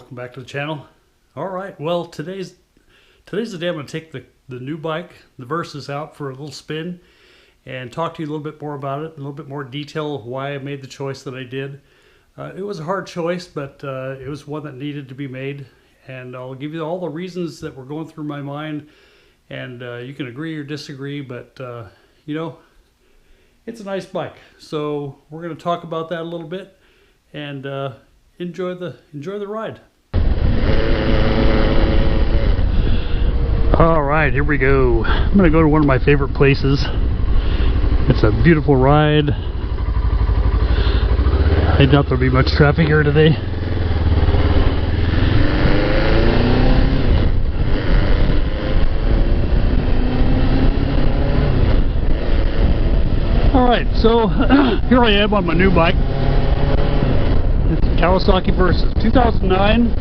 welcome back to the channel. Alright, well today's the day I'm going to take the new bike, the Versys, out for a little spin and talk to you a little bit more about it, a little bit more detail of why I made the choice that I did. It was a hard choice, but it was one that needed to be made, and I'll give you all the reasons that were going through my mind, and you can agree or disagree, but you know, it's a nice bike. So we're going to talk about that a little bit and enjoy the ride. All right, here we go. I'm going to go to one of my favorite places. It's a beautiful ride. I doubt there'll be much traffic here today. Alright, so here I am on my new bike. It's a Kawasaki Versys, 2009.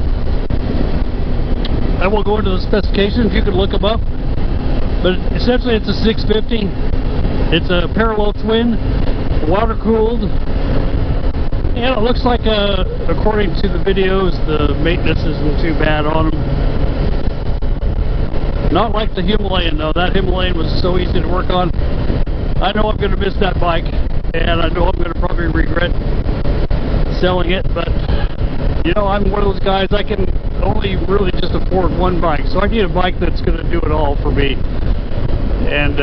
I won't go into the specifications, you can look them up. But essentially it's a 650. It's a parallel twin, water cooled. And it looks like, according to the videos, the maintenance isn't too bad on them. Not like the Himalayan though. That Himalayan was so easy to work on. I know I'm going to miss that bike, and I know I'm going to probably regret selling it, but you know, I'm one of those guys, I can only really just afford one bike, so I need a bike that's going to do it all for me. And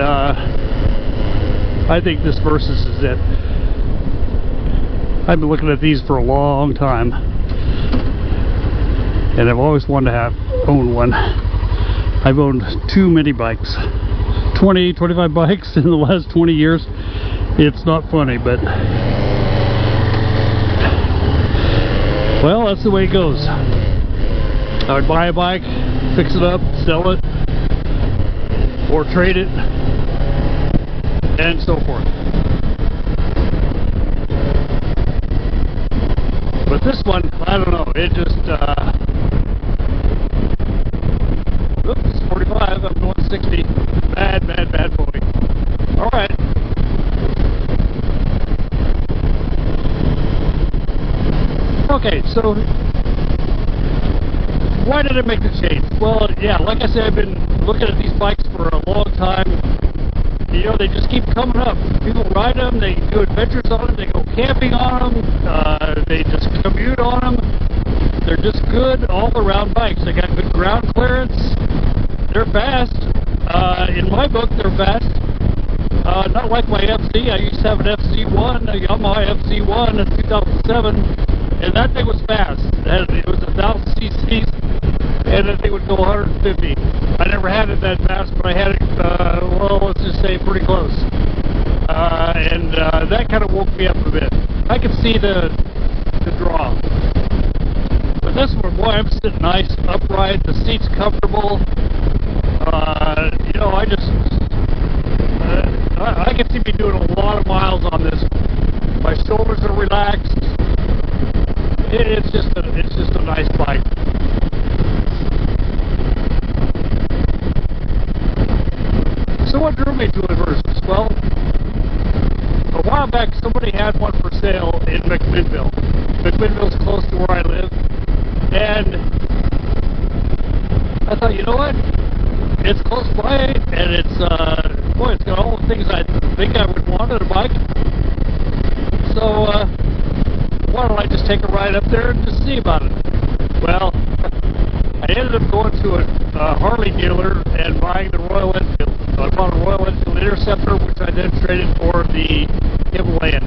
I think this Versys is it. I've been looking at these for a long time, and I've always wanted to own one. I've owned too many bikes. 25 bikes in the last 20 years. It's not funny, but well, that's the way it goes. I would buy a bike, fix it up, sell it, or trade it, and so forth. But this one, I don't know, it just oops, 45, I'm going 60. Bad boy. Alright. Okay, so why did I make the change? Well, yeah, like I said, I've been looking at these bikes for a long time. You know, they just keep coming up. People ride them, they do adventures on them, they go camping on them, they just commute on them. They're just good all-around bikes. They got good ground clearance. They're fast. In my book, they're fast. Not like my FC. I used to have an FC1, a Yamaha FC1 in 2007, and that thing was fast. It was 1,000 cc's, and that thing would go 150. I never had it that fast, but I had it, well, let's just say pretty close. And that kind of woke me up a bit. I could see the draw. But this one, boy, I'm sitting nice, upright, the seat's comfortable. You know, I can see me doing a lot of miles on this. My shoulders are relaxed. It's just a nice bike. So what drew me to a Versys? Well, a while back somebody had one for sale in McMinnville. McMinnville's close to where I live, and I thought, you know what? It's close by, and it's, boy, it's got all the things I think I would want in a bike. So, why don't I just take a ride up there and just see about it? Well, I ended up going to a Harley dealer and buying the Royal Enfield. So I bought a Royal Enfield Interceptor, which I then traded for the Himalayan.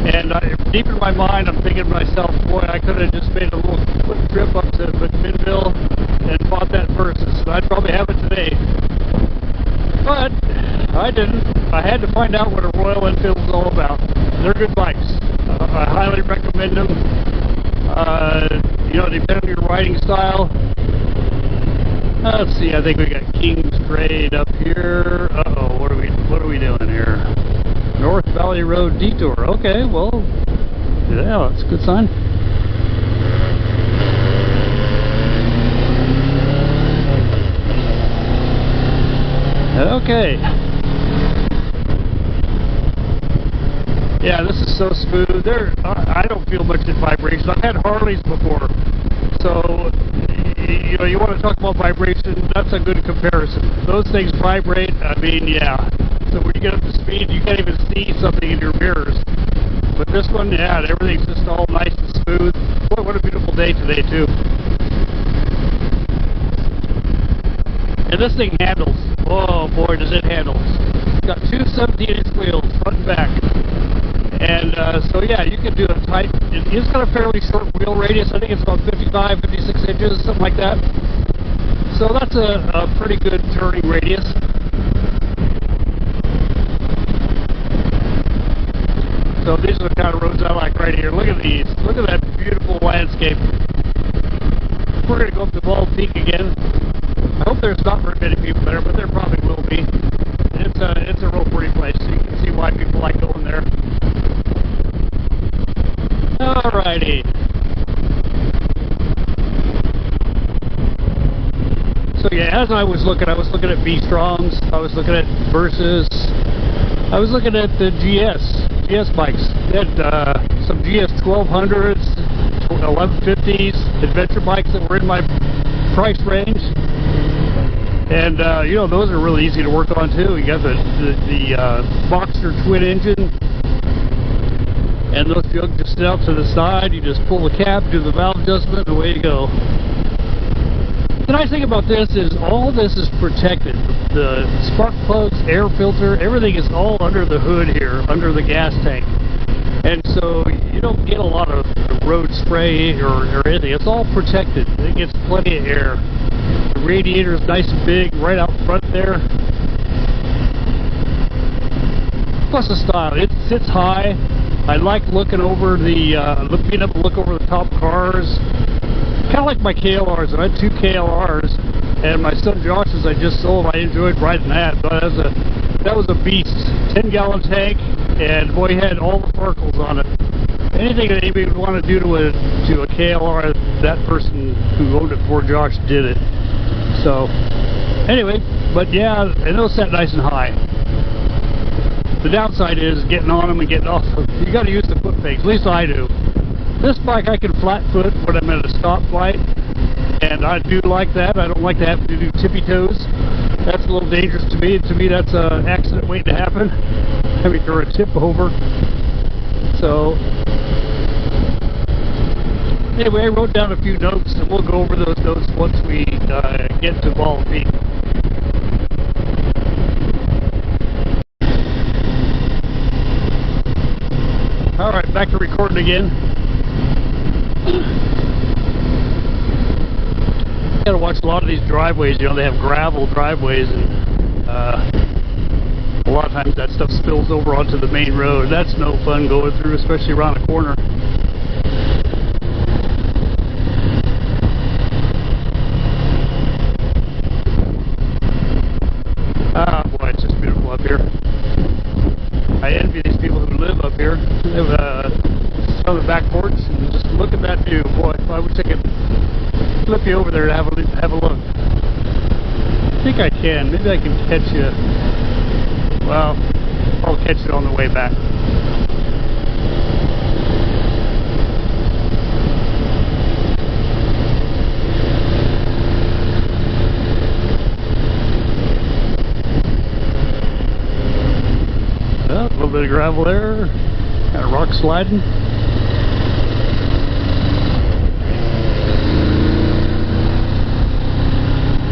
And deep in my mind, I'm thinking to myself, boy, I could have just made a little quick trip up to McMinnville and bought that Versys, and I'd probably have it today. But I didn't. I had to find out what a Royal Enfield is all about. They're good bikes. I highly recommend them. You know, depending on your riding style. Let's see. I think we got King's Grade up here. Uh-oh, what are we doing here? North Valley Road detour. Okay, well, yeah, that's a good sign. Okay. Yeah, this is so smooth. I don't feel much in vibration. I've had Harleys before, So, you know, you want to talk about vibration, that's a good comparison. Those things vibrate, I mean, yeah. So when you get up to speed, you can't even see something in your mirrors. But this one, yeah, everything's just all nice and smooth. Boy, what a beautiful day today, too. And this thing handles. Oh, boy, does it handle. It's got two 17-inch wheels, front and back. And so, yeah, you can do a tight... It's got a fairly short wheel radius. I think it's about 55, 56 inches, something like that. So that's a pretty good turning radius. So these are the kind of roads I like right here. Look at these. Look at that beautiful landscape. We're going to go up to Bald Peak again. I hope there's not very many people there, but there probably will be. It's a real pretty place. So you can see why people like going there. Alrighty. So yeah, as I was looking at V-Strongs, I was looking at Versys, I was looking at the GS bikes. They had some GS 1200s, 1150s, adventure bikes that were in my price range. And you know, those are really easy to work on too. You got the Boxer twin engine, and those just sit out to the side. You just pull the cap, do the valve adjustment, and away you go. The nice thing about this is all this is protected. The spark plugs, air filter, everything is all under the hood here, under the gas tank. And so you don't get a lot of road spray or anything. It's all protected. It gets plenty of air. The radiator is nice and big right out front there. Plus the style. It sits high. I like looking over being able to look over the top cars. Kind of like my KLRs. I had two KLRs, and my son Josh's I just sold. I enjoyed riding that. But that was a beast. 10-gallon tank, and boy, he had all the sparkles on it. Anything that anybody would want to do to a KLR, that person who owned it before Josh did it. So, anyway, but yeah, and those set nice and high. The downside is getting on them and getting off them. You got to use the foot pegs. At least I do. This bike I can flat foot when I'm at a stoplight, and I do like that. I don't like to have to do tippy toes. That's a little dangerous to me. To me, that's an accident waiting to happen. Having to a tip over. So, anyway, I wrote down a few notes, and we'll go over those notes once we get to Bald Peak. Alright, back to recording again. You gotta watch a lot of these driveways. You know, they have gravel driveways, and a lot of times that stuff spills over onto the main road. That's no fun going through, especially around a corner. Ah, boy, it's just beautiful up here. I envy these people who live up here. They have on the back porch, and just look at that view. Boy, I wish I could flip you over there to have a look. I think I can. Maybe I can catch you. Well, I'll catch you on the way back. Well, a little bit of gravel there. Got a rock sliding.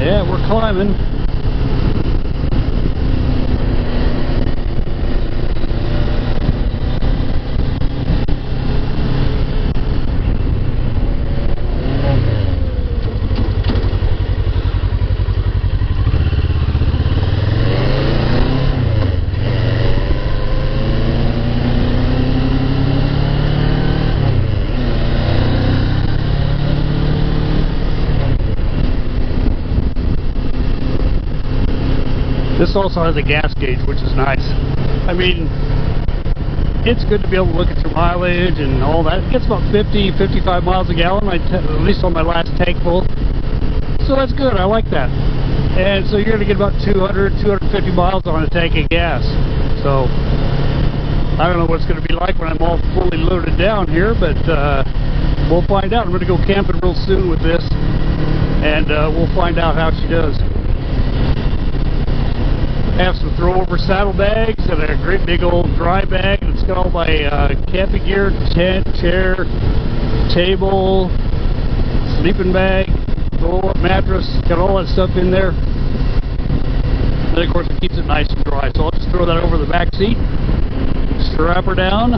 Yeah, we're climbing. This also has a gas gauge, which is nice. I mean, it's good to be able to look at your mileage and all that. It gets about 50, 55 miles a gallon, at least on my last tank full. So that's good, I like that. And so you're going to get about 200, 250 miles on a tank of gas. So, I don't know what it's going to be like when I'm all fully loaded down here, but we'll find out. I'm going to go camping real soon with this, and we'll find out how she does. I have some throw-over saddlebags and a great big old dry bag. It's got all my camping gear, tent, chair, table, sleeping bag, roll-up mattress, got all that stuff in there. Then of course it keeps it nice and dry, so I'll just throw that over the back seat, strap her down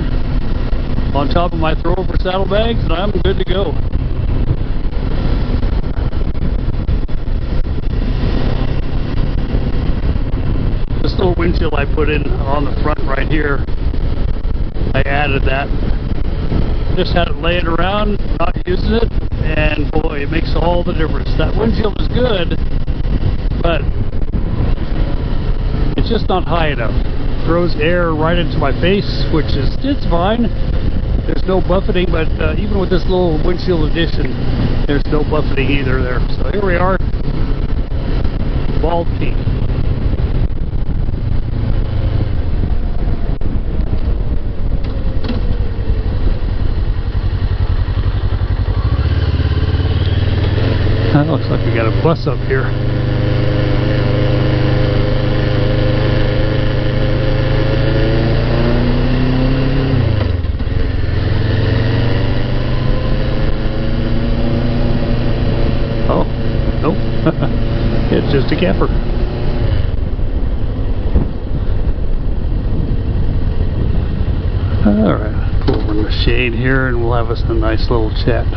on top of my throw-over saddlebags, and I'm good to go. This little windshield I put in on the front right here, I added that. Just had it laying around, not using it, and boy, it makes all the difference. That windshield is good, but it's just not high enough. Throws air right into my face, which is, it's fine. There's no buffeting, but even with this little windshield addition, there's no buffeting either there. So here we are, Bald Peak. That looks like we got a bus up here. Oh, nope. It's just a camper. Alright, pull over in the shade here and we'll have us a nice little chat.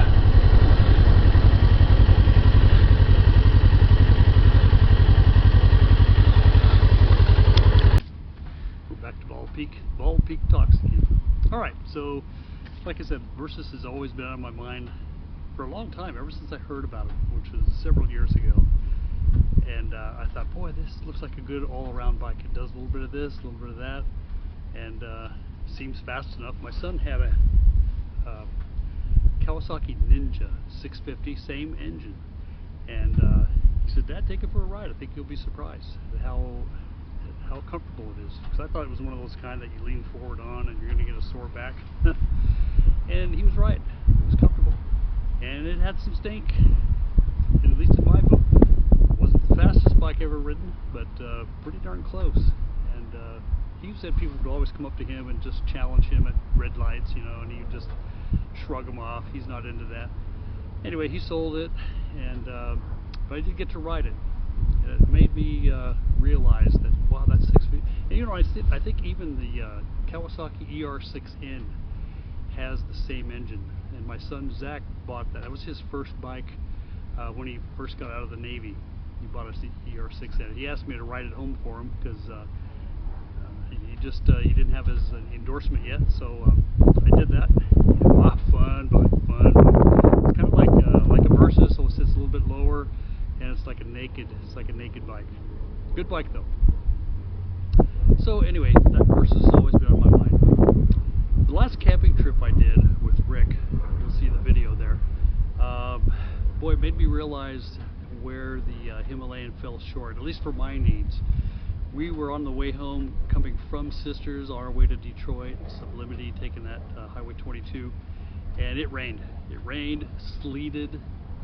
Bald Peak Talks again. Alright, so like I said, Versys has always been on my mind for a long time, ever since I heard about it, which was several years ago. And I thought, boy, this looks like a good all-around bike. It does a little bit of this, a little bit of that, and seems fast enough. My son had a Kawasaki Ninja 650, same engine, and he said, Dad, take it for a ride. I think you'll be surprised at how comfortable it is, because I thought it was one of those kind that you lean forward on and you're going to get a sore back. And he was right. It was comfortable, and it had some stink, at least in my book. It wasn't the fastest bike ever ridden, but pretty darn close. And he said people would always come up to him and just challenge him at red lights, you know, and he would just shrug them off. He's not into that. Anyway, he sold it, and but I did get to ride it. And it made me realize that, wow, that's 6 feet. And you know, I think even the Kawasaki ER6N has the same engine. And my son Zach bought that. That was his first bike when he first got out of the Navy. He bought a ER6N. He asked me to ride it home for him because he didn't have his endorsement yet. So I did that. Fun bike, fun bike. It's kind of like a Versys, so it sits a little bit lower. And it's like a naked bike. Good bike though. So anyway, that Versys has always been on my mind. The last camping trip I did with Rick, you'll see the video there, boy, it made me realize where the Himalayan fell short, at least for my needs. We were on the way home, coming from Sisters, on our way to Detroit, Sublimity, taking that Highway 22, and it rained. It rained, sleeted,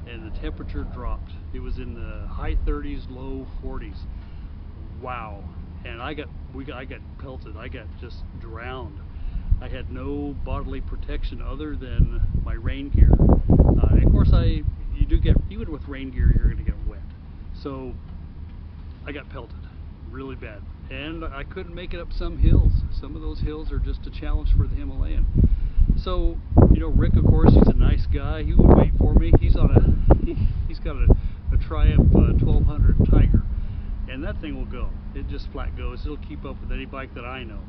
and the temperature dropped. It was in the high 30s, low 40s. Wow. And I got pelted. I got just drowned. I had no bodily protection other than my rain gear. And of course, you do get, even with rain gear, you're going to get wet. So I got pelted really bad. And I couldn't make it up some hills. Some of those hills are just a challenge for the Himalayan. So, you know, Rick, of course, he's a nice guy. He would wait for me. He's got a Triumph 1200 Tiger, and that thing will go. It just flat goes. It'll keep up with any bike that I know.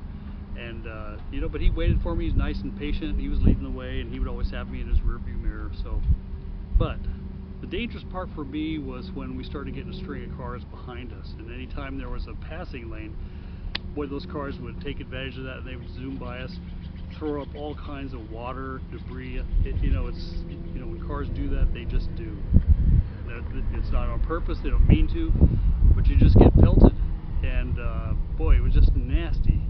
And you know, but he waited for me. He's nice and patient. He was leading the way, and he would always have me in his rearview mirror. So, but the dangerous part for me was when we started getting a string of cars behind us, and anytime there was a passing lane, boy, those cars would take advantage of that, and they would zoom by us, throw up all kinds of water, debris. You know, when cars do that, they just do. It's not on purpose. They don't mean to, but you just get pelted. And boy, it was just nasty.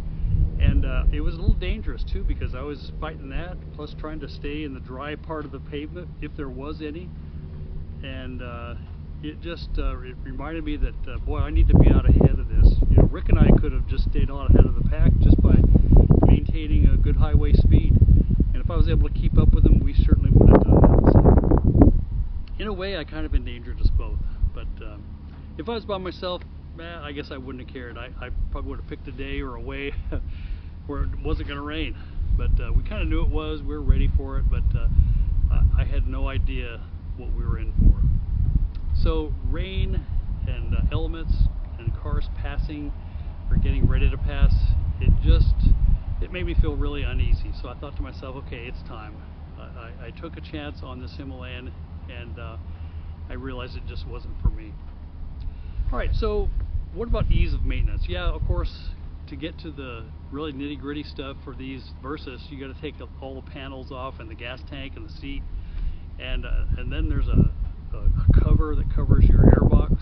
And it was a little dangerous too, because I was fighting that, plus trying to stay in the dry part of the pavement, if there was any. And it just it reminded me that, boy, I need to be out ahead of this. You know, Rick and I could have just stayed on ahead of the pack just by maintaining a good highway speed. And if I was able to keep up with them, we certainly would have done that. So, in a way, I kind of endangered us both. But if I was by myself, I guess I wouldn't have cared. I probably would have picked a day or a way where it wasn't going to rain. But we kind of knew it was. We were ready for it. But I had no idea what we were in for. So rain and elements and cars passing or getting ready to pass, it made me feel really uneasy. So I thought to myself, okay, it's time. I took a chance on this Himalayan, and I realized it just wasn't for me. Alright, so what about ease of maintenance? Yeah, of course, to get to the really nitty-gritty stuff for these Versys, you got to take all the panels off and the gas tank and the seat, and then there's a cover that covers your airbox.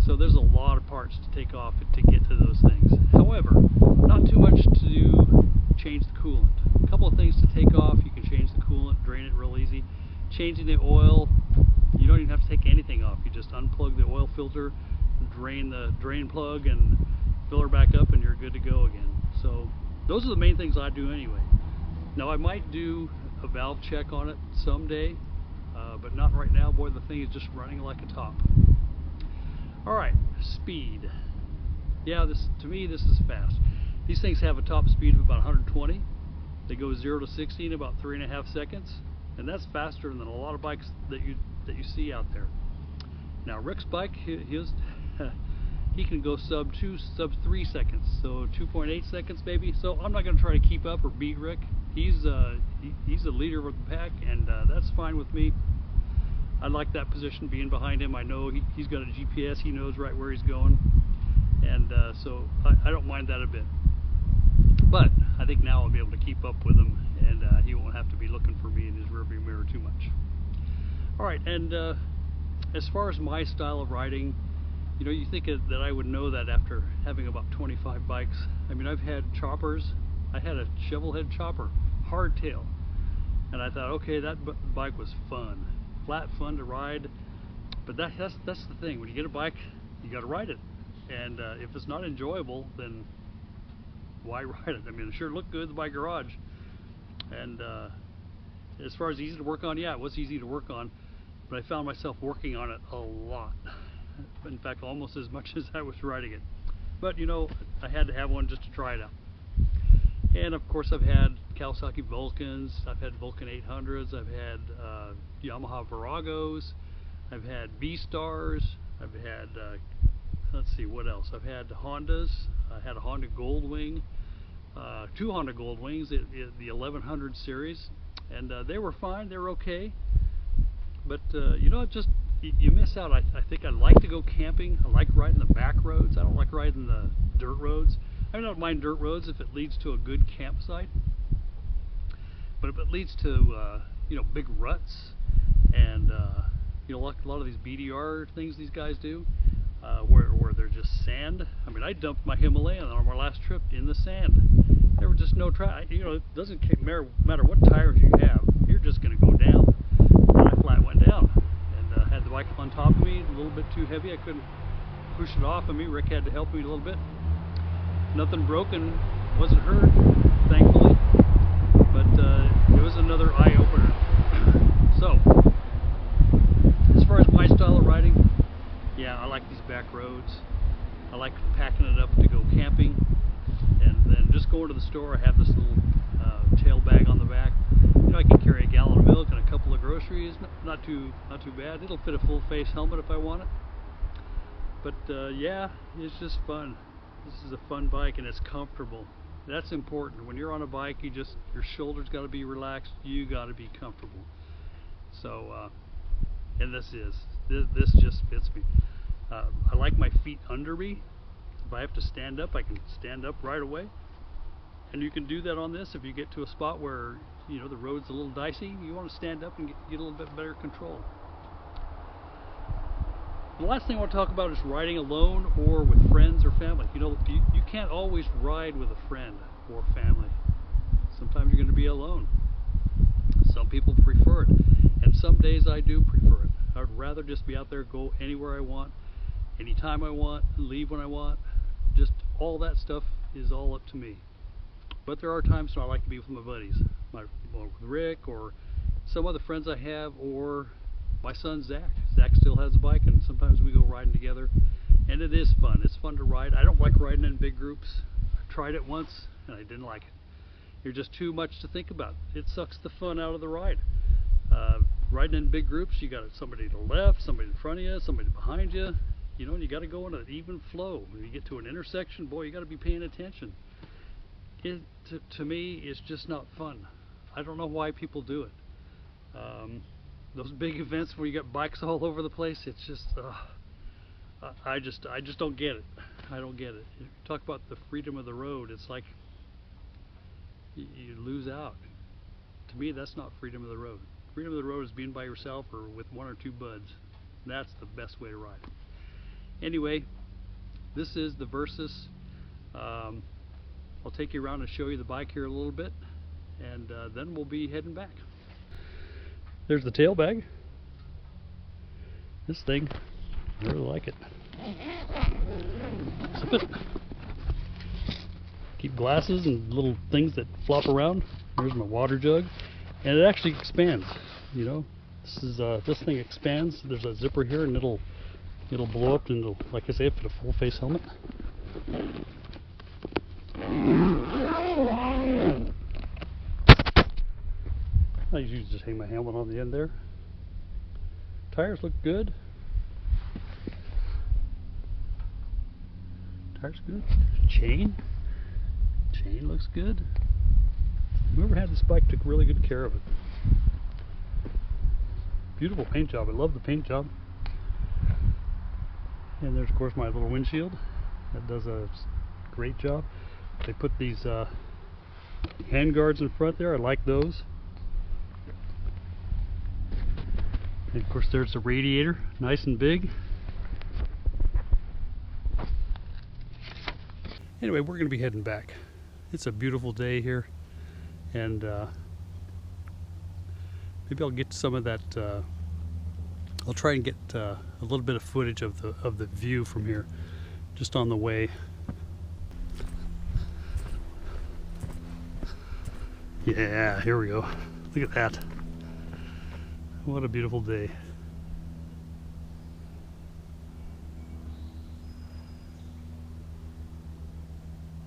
So there's a lot of parts to take off to get to those things. However, not too much to do. Change the coolant. A couple of things to take off. You can change the coolant, drain it real easy. Changing the oil, you don't even have to take anything off. You just unplug the oil filter, drain the drain plug, and fill her back up, and you're good to go again. So those are the main things I do anyway. Now I might do a valve check on it someday, but not right now. Boy, the thing is just running like a top. Alright, speed. Yeah, to me this is fast. These things have a top speed of about 120. They go 0 to 60 in about 3.5 seconds, and that's faster than a lot of bikes that you see out there. Now Rick's bike, he can go sub 3 seconds, so 2.8 seconds maybe. So I'm not going to try to keep up or beat Rick. He's the leader of the pack, and that's fine with me. I like that position, being behind him. I know he's got a GPS, he knows right where he's going, and so I don't mind that a bit. But I think now I'll be able to keep up with him, and he won't have to be looking for me in his rearview mirror too much. Alright, and as far as my style of riding, you know, you think that I would know that after having about 25 bikes. I mean, I've had choppers. I had a shovel head chopper, hardtail, and I thought, okay, that bike was fun. Flat fun to ride, but that's the thing. When you get a bike, you got to ride it, and if it's not enjoyable, then why ride it? I mean, it sure looked good in my garage, and as far as easy to work on, yeah, it was easy to work on, but I found myself working on it a lot. In fact, almost as much as I was riding it. But you know, I had to have one just to try it out. And of course, I've had Kawasaki Vulcans, I've had Vulcan 800s, I've had Yamaha Viragos, I've had V-Stars, I've had, let's see, what else? I've had Hondas, I had a Honda Goldwing, 2 Honda Goldwings, the 1100 series, and they were fine, they were okay. But, you know, just, you miss out. I think I like to go camping. I like riding the back roads. I don't like riding the dirt roads. I don't mind dirt roads if it leads to a good campsite, but if it leads to you know, big ruts and you know, like a lot of these BDR things these guys do, where there's just sand. I mean, I dumped my Himalayan on our last trip in the sand. There was just no you know, it doesn't matter what tires you have, you're just going to go down. And I flat went down, and had the bike on top of me, a little bit too heavy. I couldn't push it off of me. Rick had to help me a little bit. Nothing broken, wasn't hurt, thankfully, but it was another eye-opener. So, as far as my style of riding, yeah, I like these back roads. I like packing it up to go camping, and then just going to the store. I have this little tail bag on the back. You know, I can carry a gallon of milk and a couple of groceries. Not too bad. It'll fit a full face helmet if I want it. But yeah, it's just fun. This is a fun bike, and it's comfortable. That's important. When you're on a bike, your shoulders got to be relaxed. You got to be comfortable. So, and this just fits me. I like my feet under me. If I have to stand up, I can stand up right away. And you can do that on this if you get to a spot where, you know, the road's a little dicey. You want to stand up and get a little bit better control. The last thing I want to talk about is riding alone or with friends or family. You know, you can't always ride with a friend or family. Sometimes you're going to be alone. Some people prefer it, and some days I do prefer it. I would rather just be out there, go anywhere I want, anytime I want, leave when I want. Just all that stuff is all up to me. But there are times when I like to be with my buddies, with Rick or some other friends I have, or my son Zach. Zach still has a bike, and sometimes we go riding together, and it is fun. It's fun to ride. I don't like riding in big groups. I tried it once and I didn't like it. You're just too much to think about. It sucks the fun out of the ride. Riding in big groups, you got somebody to the left, somebody in front of you, somebody behind you. You know, and you got to go in an even flow. When you get to an intersection, boy, you got to be paying attention. To me, it's just not fun. I don't know why people do it. Those big events where you got bikes all over the place, it's just, I just don't get it. I don't get it. You talk about the freedom of the road, it's like you lose out. To me, that's not freedom of the road. Freedom of the road is being by yourself or with one or two buds. That's the best way to ride. Anyway, this is the Versys. I'll take you around and show you the bike here a little bit, and then we'll be heading back. There's the tail bag. This thing, I really like it. Zip it. Keep glasses and little things that flop around. There's my water jug, and it actually expands. You know, this thing expands. There's a zipper here, and it'll blow up, and it'll, like I say, fit a full face helmet. I usually just hang my helmet on the end there. Tires look good. Tires good. Chain looks good. Whoever had this bike took really good care of it. Beautiful paint job. I love the paint job. And there's of course my little windshield. That does a great job. They put these hand guards in front there. I like those. And of course there's the radiator, nice and big. Anyway, we're going to be heading back. It's a beautiful day here, and maybe I'll get some of that. I'll try and get a little bit of footage of the view from here, just on the way. Yeah, here we go. Look at that. What a beautiful day.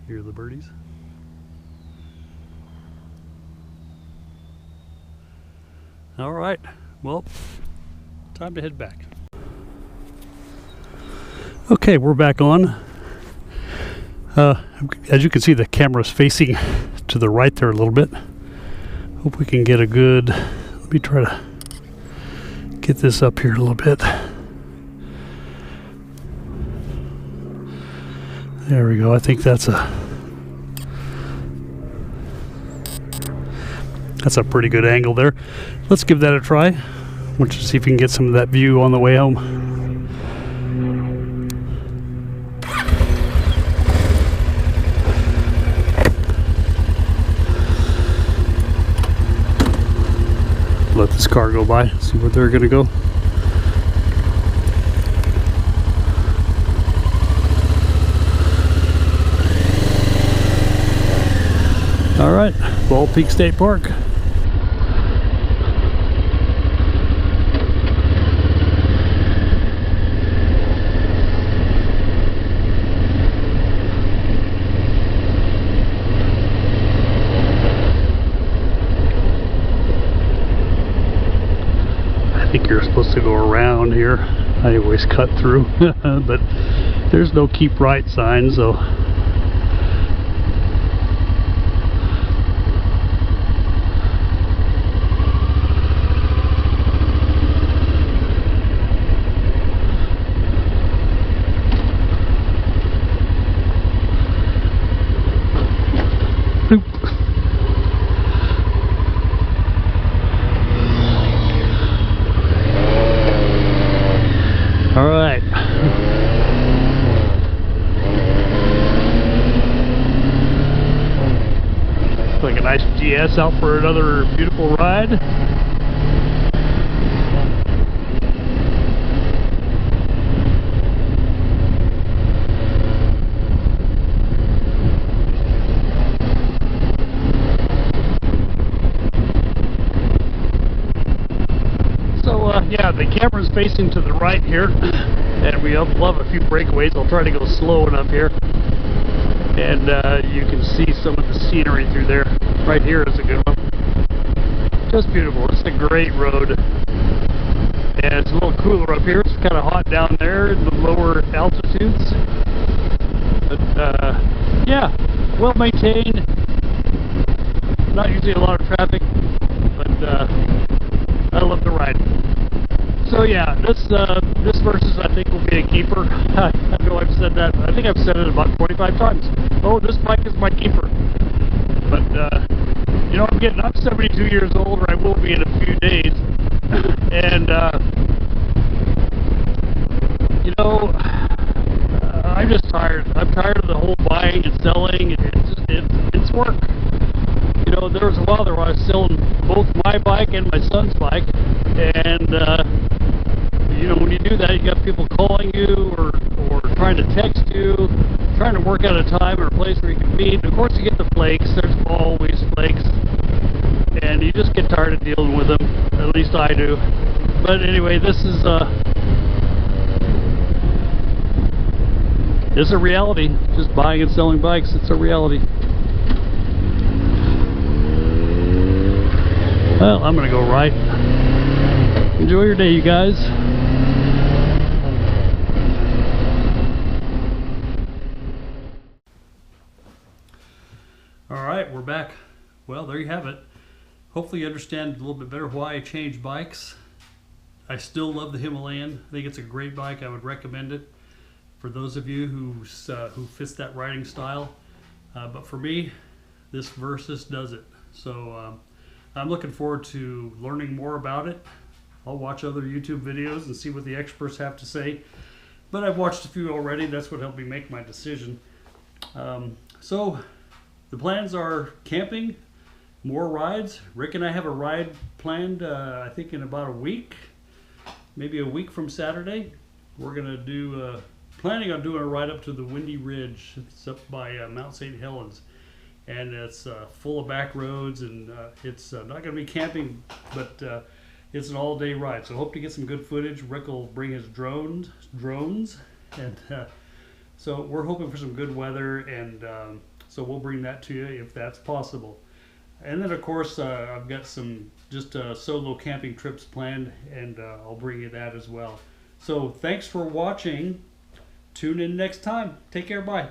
Here are the birdies. All right, well, time to head back. Okay, we're back on. As you can see, the camera's facing to the right there a little bit. Hope we can get a good, let me try to get this up here a little bit. There we go. I think that's a pretty good angle there. Let's give that a try. Let's see if we can get some of that view on the way home. Let this car go by, see where they're gonna go. All right, Bald Peak State Park. I think you're supposed to go around here. I always cut through, but there's no keep right sign, so. All right. GS out for another beautiful ride. So yeah, the camera's facing to the right here, and we love a few breakaways. I'll try to go slow enough here. And you can see some of the scenery through there. Right here is a good one. Just beautiful. It's a great road. And it's a little cooler up here. It's kind of hot down there in the lower altitudes. But yeah, well maintained. Not usually a lot of traffic, but I love the ride. So yeah, this Versys I think will be a keeper. I know I've said that. I think I've said it about 25 times. Oh, this bike is my keeper. But you know, I'm 72 years old, or I will be in a few days, and you know, I'm just tired. I'm tired of the whole buying and selling. It's work. You know, there was a while there where I was selling both my bike and my son's bike, and you know, when you do that, you got people calling you or trying to text you, trying to work out a time or a place where you can meet. And of course, you get the flakes. There's always flakes, and you just get tired of dealing with them. At least I do. But anyway, this is it's a reality. Just buying and selling bikes, it's a reality. Well, I'm gonna go right. Enjoy your day, you guys. Alright, we're back. Well, there you have it. Hopefully you understand a little bit better why I changed bikes. I still love the Himalayan. I think it's a great bike. I would recommend it for those of you who fits that riding style. But for me, this Versys does it. So I'm looking forward to learning more about it. I'll watch other YouTube videos and see what the experts have to say. But I've watched a few already. That's what helped me make my decision. So the plans are camping, more rides. Rick and I have a ride planned, I think in about a week, maybe a week from Saturday. We're gonna do, planning on doing a ride up to the Windy Ridge. It's up by Mount St. Helens. And it's full of back roads, and it's not gonna be camping, but it's an all-day ride. So I hope to get some good footage. Rick will bring his drones, and so we're hoping for some good weather, and so we'll bring that to you if that's possible. And then of course I've got some just solo camping trips planned, and I'll bring you that as well. So thanks for watching. Tune in next time. Take care. Bye.